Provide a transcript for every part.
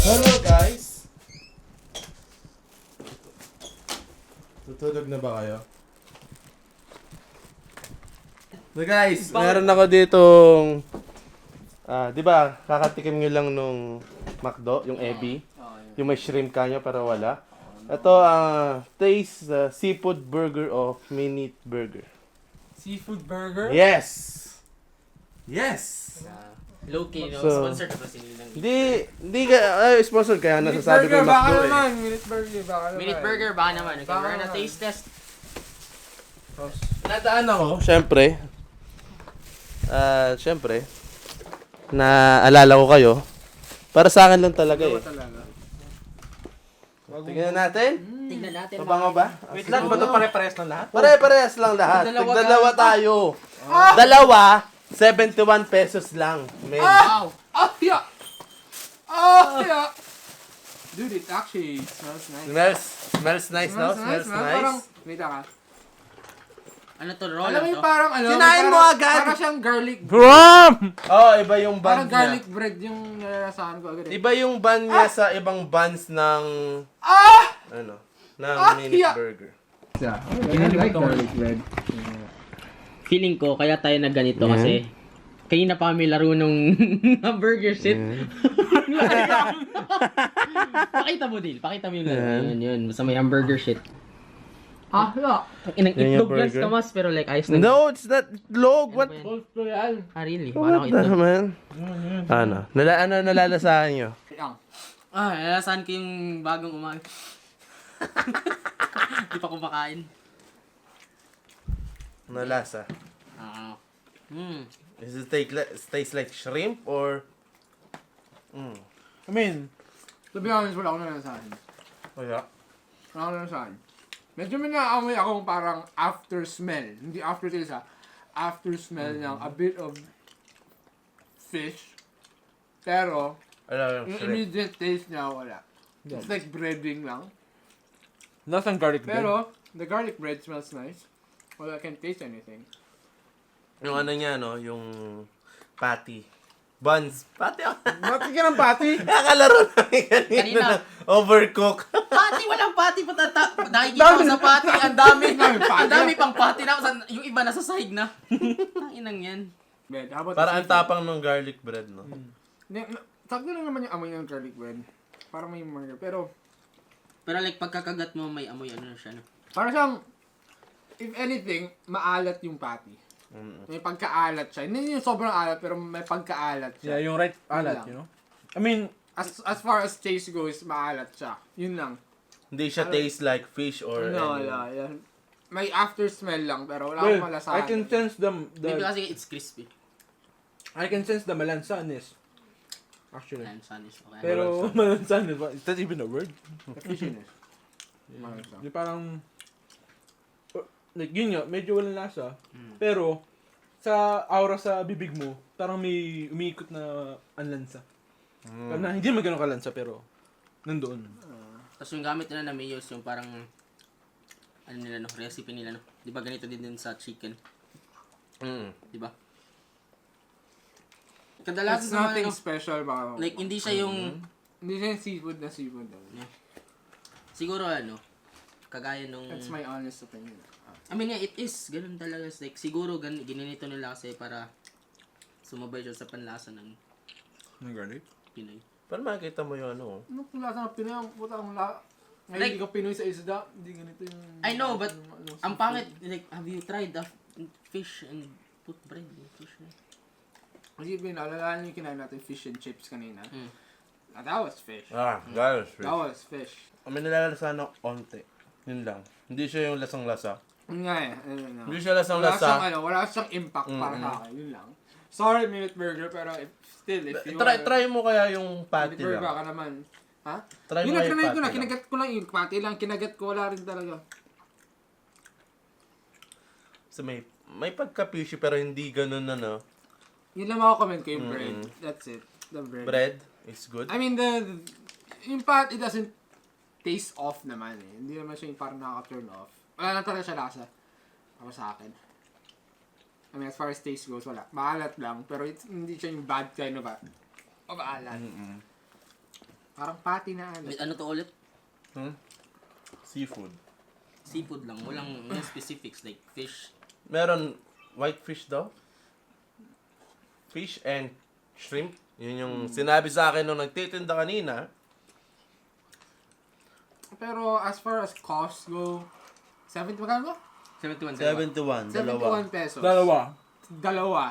Hello guys! Tutulog na ba kayo? So guys, meron ako ditong di ba, kakatikim nyo lang nung McDo, yung Ebi. Yung may shrimp kanya para wala. Ito taste seafood burger of Minute Burger. Seafood burger? Yes! Yes! Low-key, no? So, Sponsored na sila ng Hindi ka, sponsor kaya Minute nasasabi ko burger, baka McDo eh. naman. Minute burger, baka naman. Minute Burger, baka naman. Okay, Baka we're na naman. taste test. Nadaan ako, syempre. Syempre. Naalala ko kayo. Para sa akin lang talaga eh. Talaga. Tingnan natin. Tingnan natin. Mabango ba? Wait lang, ba ito pare-pares ng lahat? Pare-parehas lang lahat. Dalawa Tigdalawa tayo. Ah! Dalawa, 71 pesos lang. Men. Wow! Ah, yeah! Ah, yeah! Dude, it actually smells nice. Smells nice, no? Smells man. nice. Parang, wait lang ah. Ano to? Roll Alam mo to? yung parang ano? Kinain mo parang- agad. Parang siyang garlic. Oh, iba yung Parang bun garlic niya. bread yung nalalasahan ko agad eh. Iba yung bun niya sa ibang buns ng Ah! ano, ng Minute yeah. Burger. I like garlic bread. Feeling ko, kaya tayo na ganito kasi kanina pa kami laro nung hamburger shit. Pakita mo, Dil. Pakita mo yung yun. Sa may hamburger shit. Ah, yeah. Inang Yan yung itlog yan burger. sa mas, pero like ayos na. No, it's not itlog. What? Gusto yan. Ah, really? Baka What ako the itlog. man? Ano? Nalalasahan nyo? Yang. Ah, nalasahan ko yung bagong umaga. Di pa kumakain. Nalasa. Ah. Does it taste like shrimp or? I mean, to be honest, wala akong nalalasahan. Oh yeah. Wala akong nalalasahan. Medyo may naamoy akong parang after smell. Hindi after taste ha. After smell ng a bit of fish. Pero, Ano yung yung shrimp? immediate taste niya, wala. It's like breading lang. Lasang garlic bread. Pero, the garlic bread smells nice. Well, I can't taste anything. Yung ano niya, no? Yung patty. Buns. Patty ako. Mati ka ng pati! Nakalaro namin kanina. Kanina. ng Overcook. Pati, walang pati pa nakikita ko sa pati. Ang dami. Dami pati. Ang dami pang pati na. Yung iba nasa sahig na. Ang inang yan. Ben, how about Para the ang seafood? tapang ng garlic bread, no? Sakto lang naman yung amoy ng garlic bread. Parang may mga, pero Pero like pagkakagat mo may amoy ano siya. No? parang siyang, if anything, maalat yung patty. May pagkaalat siya. Hindi yung sobrang alat, pero may pagkaalat siya. Yeah, yung right Yun alat, lang. you know? I mean, As far as taste goes, maalat siya. Yun lang. Hindi siya taste like fish or No, any. wala. Yan. May after smell lang, pero wala well, akong malasahan. I can sense Maybe kasi it's crispy. I can sense the malansanis. Actually. And sanis. Okay. Pero malansanis, is that even a word? The fishiness. Malasa. Di parang, like yun nga, medyo walang lasa. Pero, sa aura sa bibig mo, parang may umiikot na anlansa. Parang na, hindi naman ganun kalansa, pero nandoon. Tapos yung gamit nila na mayos yung parang ano nila no, recipe nila no. 'Di ba ganito din sa chicken, Mm. 'di ba? Kadalasan It's sa mga nothing ano, special baka. like hindi siya yung Hindi siya yung seafood na seafood. siguro ano kagaya nung That's my honest opinion. I mean, yeah, it is ganun talaga like siguro ginanito nila kasi para sumabay siya sa panlasa ng Ng garlic? Pinoy. Para makita mo yung ano. Ano kung lasa ng Pinoy? Ang puta ang la... Ngayon Like- hindi ka Pinoy sa isda, hindi ganito yung... I know, but ano, ang seafood. pangit like have you tried the fish and put bread in fish? Kasi alalahan niyo yung kinain natin fish and chips kanina. Mm. That was fish. That was fish. That was fish. May nalalasahan ng onte. Yun lang. Hindi siya yung lasang-lasa. Yun nga eh. Ano, Hindi siya wala lasang-lasa. siyang, ano, wala siyang impact para sa akin. Yun lang. Sorry, Minute Burger, pero if you Try mo kaya yung patty Minute Burger lang. ka naman. Ha? Try Yun mo na, kaya yung kinain ko patty na. lang. Kinagat ko lang yun. Pati lang, kinagat ko. Wala rin talaga. So may pagka-fishy pero hindi ganun na no. Yun lang makakomment ko yung bread. That's it. The bread. Bread is good. I mean, yung pat, it doesn't taste off naman eh. Hindi naman siya yung parang nakaka-turn off. Wala lang talaga siya lasa. Para sa akin. I mean, as far as taste goes, wala. Maalat lang, pero hindi siya yung bad kind of alat. Parang patty na alat. Wait, ano to ulit? Seafood. Seafood lang. Walang specifics like fish. Meron white fish daw. Fish and shrimp. Yun yung sinabi sa akin nung nagtitinda kanina. Pero as far as cost go, 70 magkano? 71. 71, dalawa. 71 pesos. Dalawa.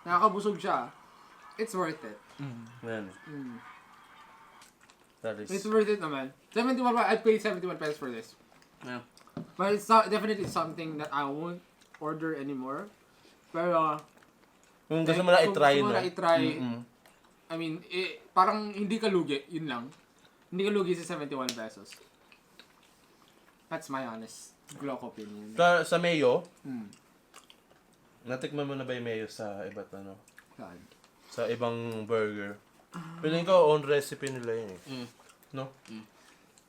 Nakakabusog siya. It's worth it. Yan. That is... It's worth it naman. 71, I'd pay 71 pesos for this. Yeah. But it's not, definitely something that I won't order anymore. Pero, Kung gusto mo na i-try, kung gusto mo no? na i-try, I mean, parang hindi ka lugi, yun lang. Hindi ka lugi sa 71 pesos. That's my honest Glock opinion. Sa mayo, Hmm. natikman mo na ba yung mayo sa iba't ano? Saan? Sa ibang burger? Feeling ko, own recipe nila yun eh. No?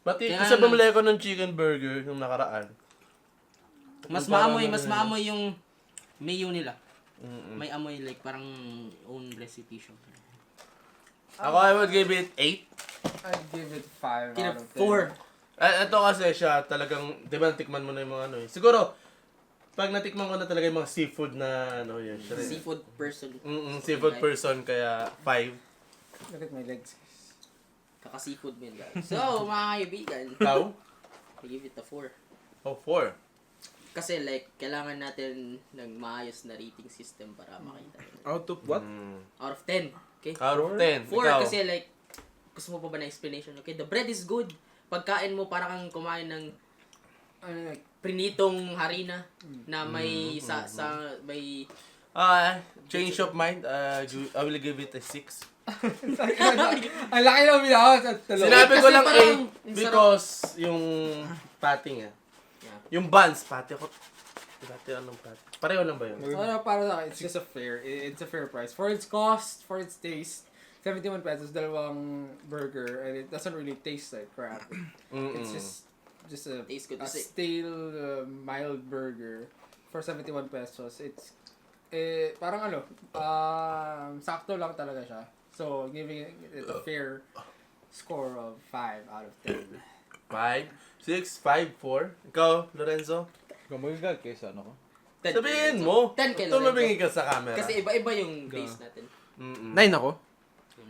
Pati, Kaya kasi nga- bumili ko ng chicken burger yung nakaraan. Mas Parang maamoy, ano mas yun. maamoy yung mayo nila. May amoy like parang own recipe siya. Ako, I would give it 8. I'd give it 5 Kina out of 10. 4. Ito kasi siya talagang, di ba natikman mo na yung mga ano eh. Siguro, pag natikman ko na talaga yung mga seafood na ano yun. Siya rin. Seafood person. Seafood person, kaya 5. Look at my legs. Kaka-seafood mo yun, guys. So, mga kaibigan, Ikaw? I give it a 4. Oh, 4. Kasi like, kailangan natin ng maayos na rating system para makita yun. Out of what? Out of 10. Okay? Out of 10. 4 Ikaw? kasi like, gusto mo pa ba na explanation? Okay, the bread is good. Pagkain mo, parang kang kumain ng Ano like, prinitong harina na may may Change of mind. I will give it a 6. ang laki na umilawas at talo. Sinabi ko Kasi lang parang 8 because yung patty nga. Yeah. Yung buns, patty ako. Patty anong patty? Pareho lang ba yun? Para sa akin, it's just it's a fair price. For its cost, for its taste, 71 pesos, dalawang burger, and it doesn't really taste like crap. It's just a Tastes good. a stale, mild burger for 71 pesos. It's, parang ano, sakto lang talaga siya. So, giving it a fair score of 5 out of 10. 5, 6, 5, 4. Ikaw, Lorenzo? Ikaw magagag kayo sa ano ko? 10 Sabihin mo. 10 kay Tumabingi ka sa camera. Kasi iba-iba yung base natin. 9 ako.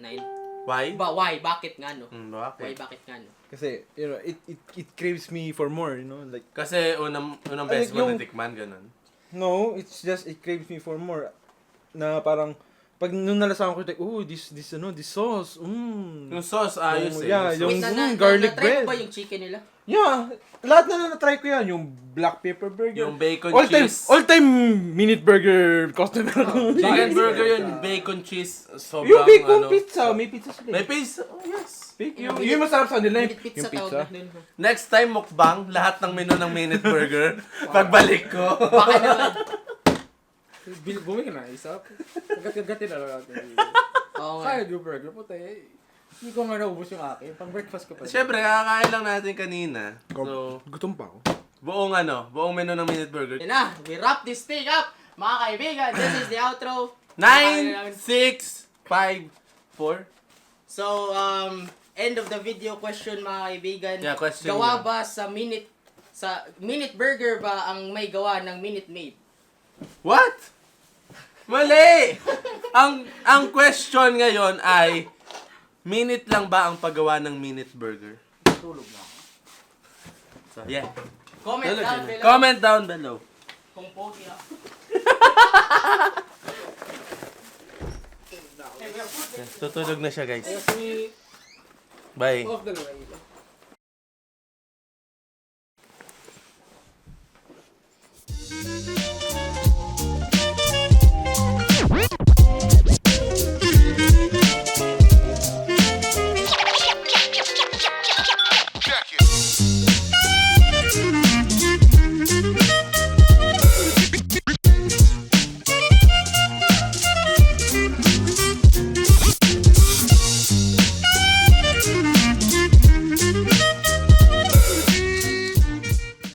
9. Why? Why? Bakit nga no? Bakit? Why? Bakit nga no? Kasi, you know, it craves me for more, you know, like, Kasi unang beses mo yung- natikman, ganun. no, it's just, it craves me for more. Na parang, pag nung nalasahan ko, like, oh, this sauce, Yung sauce, ayos eh. yeah, Yung yung sauce. garlic na-try bread. mo ba yung chicken nila? Yeah, lahat na na-try ko yan. Yung black pepper burger. Yung bacon cheese. All time minute burger customer ko. Chicken burger yun, bacon cheese, sobrang Yung bacon ano. pizza, may pizza sila. May pizza, oh yes. Yung masarap sa nila, Minute pizza yung pizza. tawag na dun. Next time, mukbang, lahat ng menu ng Minute Burger, pagbalik ko. Baka naman. Bumili ka na, isa. Gagat-gagatin na lang natin. Oo nga. Kaya yung burger, puta eh. Hindi ko nga naubos yung akin. Pang breakfast ko pa. Siyempre, kakakain lang natin kanina. So, Gutom pa ako. buong menu ng Minute Burger. Yun na, we wrap this thing up. Mga kaibigan, this is the outro. 9, 6, 5, 4. So, end of the video question mga kaibigan. Yeah, question Gawa yan. ba sa Minute Burger ba ang may gawa ng Minute Maid? What? Mali! ang question ngayon ay, minute lang ba ang paggawa ng Minute Burger? Tulog na ako. So, yeah. Comment down below Comment down below. kung pogi ako. Yes, tutulog na siya, guys. Kasi, Bye. off the way.